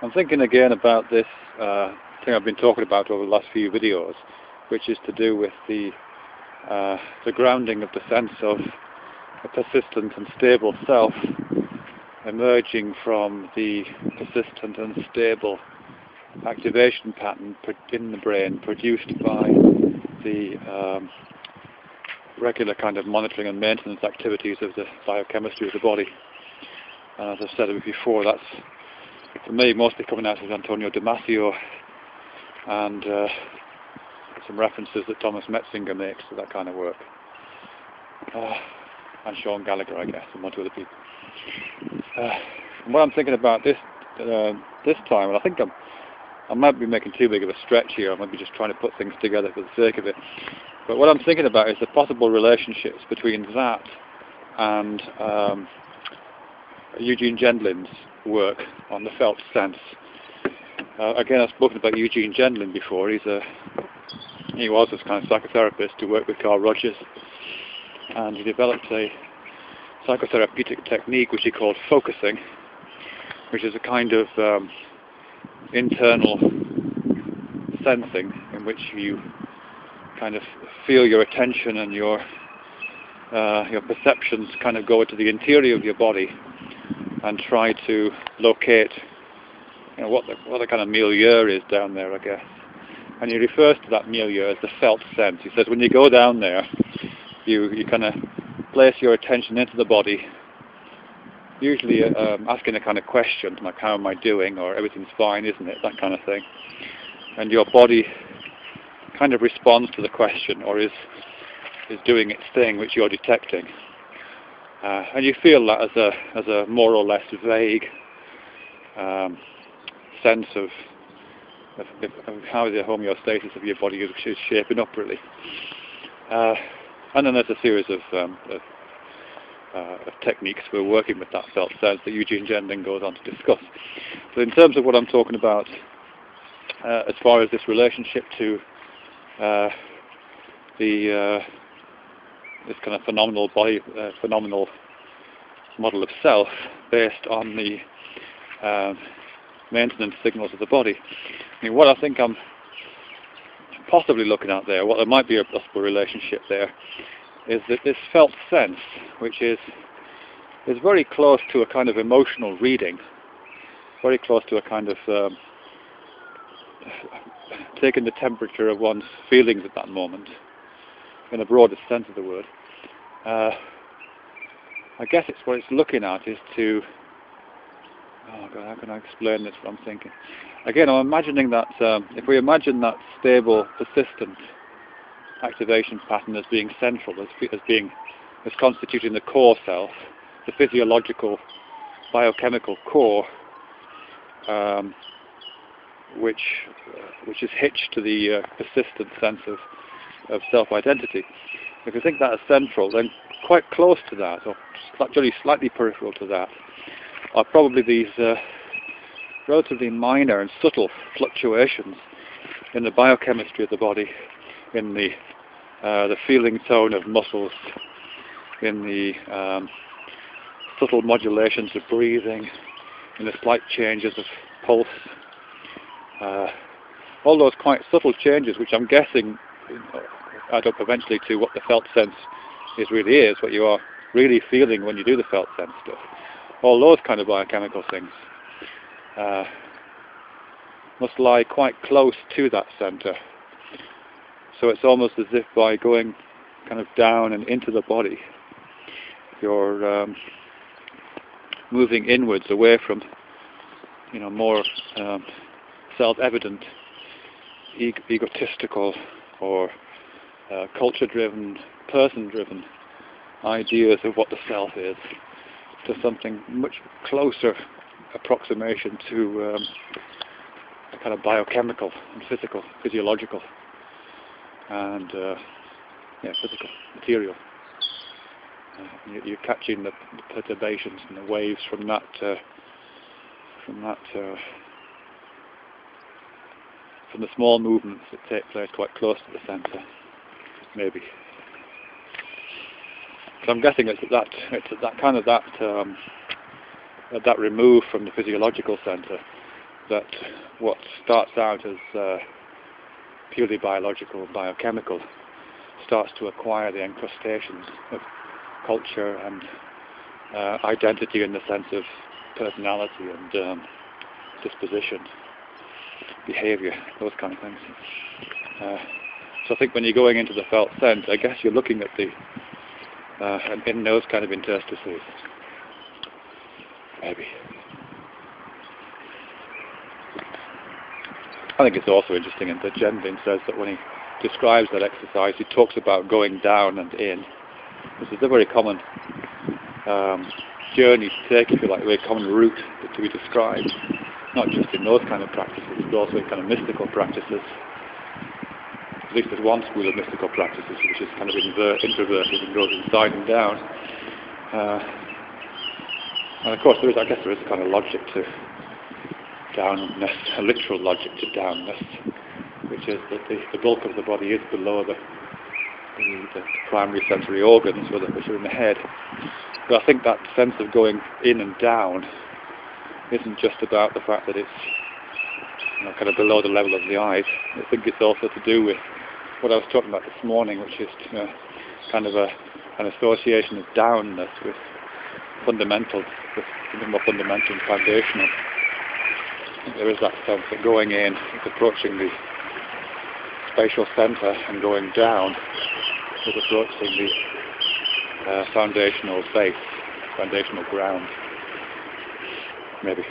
I'm thinking again about this thing I've been talking about over the last few videos, which is to do with the grounding of the sense of a persistent and stable self emerging from the persistent and stable activation pattern in the brain produced by the regular kind of monitoring and maintenance activities of the biochemistry of the body. And as I've said before, that's, for me, mostly coming out of Antonio Damasio and some references that Thomas Metzinger makes to that kind of work. And Sean Gallagher, I guess, and one or two other people. And what I'm thinking about this time, and I think I might be making too big of a stretch here, I might be just trying to put things together for the sake of it. But what I'm thinking about is the possible relationships between that and Eugene Gendlin's work on the felt sense. Again, I've spoken about Eugene Gendlin before. He was this kind of psychotherapist who worked with Carl Rogers, and he developed a psychotherapeutic technique which he called focusing, which is a kind of internal sensing in which you kind of feel your attention and your perceptions kind of go into the interior of your body and try to locate, what the kind of milieu is down there, I guess. And he refers to that milieu as the felt sense. He says when you go down there, you kind of place your attention into the body, usually asking a kind of question like, how am I doing, or everything's fine, isn't it, that kind of thing. And your body kind of responds to the question, or is doing its thing which you're detecting. And you feel that as a more or less vague sense of how the homeostatis of your body is shaping up, really. And then there's a series of techniques for working with that felt sense that Eugene Gendlin goes on to discuss. So in terms of what I'm talking about, as far as this relationship to this kind of phenomenal model of self based on the maintenance signals of the body. I mean, what I think I'm possibly looking at there, what there might be a possible relationship there, is that this felt sense, which is very close to a kind of emotional reading, very close to a kind of taking the temperature of one's feelings at that moment, in the broadest sense of the word. I guess it's what it's looking at is to, oh God, how can I explain this, what I'm thinking? Again, I'm imagining that, if we imagine that stable, persistent activation pattern as being central, as constituting the core self, the physiological, biochemical core, which is hitched to the persistent sense of self-identity. If you think that is central, then quite close to that, or slightly peripheral to that, are probably these relatively minor and subtle fluctuations in the biochemistry of the body, in the feeling tone of muscles, in the subtle modulations of breathing, in the slight changes of pulse. All those quite subtle changes, which I'm guessing add up eventually to what the felt sense really is, what you are really feeling when you do the felt sense stuff. All those kind of biochemical things must lie quite close to that center. So it's almost as if by going kind of down and into the body, you're moving inwards away from, more self-evident, egotistical, or culture-driven, person-driven ideas of what the self is, to something much closer approximation to a kind of biochemical and physiological, and physical material. You're catching the perturbations and the waves from that from the small movements that take place quite close to the centre, maybe. So I'm guessing it's at that remove from the physiological centre that what starts out as purely biological and biochemical starts to acquire the encrustations of culture and identity in the sense of personality and disposition, behaviour, those kind of things. So I think when you're going into the felt sense, I guess you're looking at the in those kind of interstices, maybe. I think it's also interesting that Gendlin says that when he describes that exercise, he talks about going down and in. This is a very common journey to take, if you like, a very common route to be described, not just in those kind of practices, but also in kind of mystical practices. At least there's one school of mystical practices which is kind of introverted and goes inside and down. And of course, I guess there is a kind of logic to downness, a literal logic to downness, which is that the bulk of the body is below the primary sensory organs, which are in the head. But I think that sense of going in and down isn't just about the fact that it's kind of below the level of the eyes. I think it's also to do with what I was talking about this morning, which is kind of an association of downness with fundamental, with something more fundamental and foundational. There is that sense that going in is approaching the spatial centre, and going down is approaching the foundational base, foundational ground, maybe.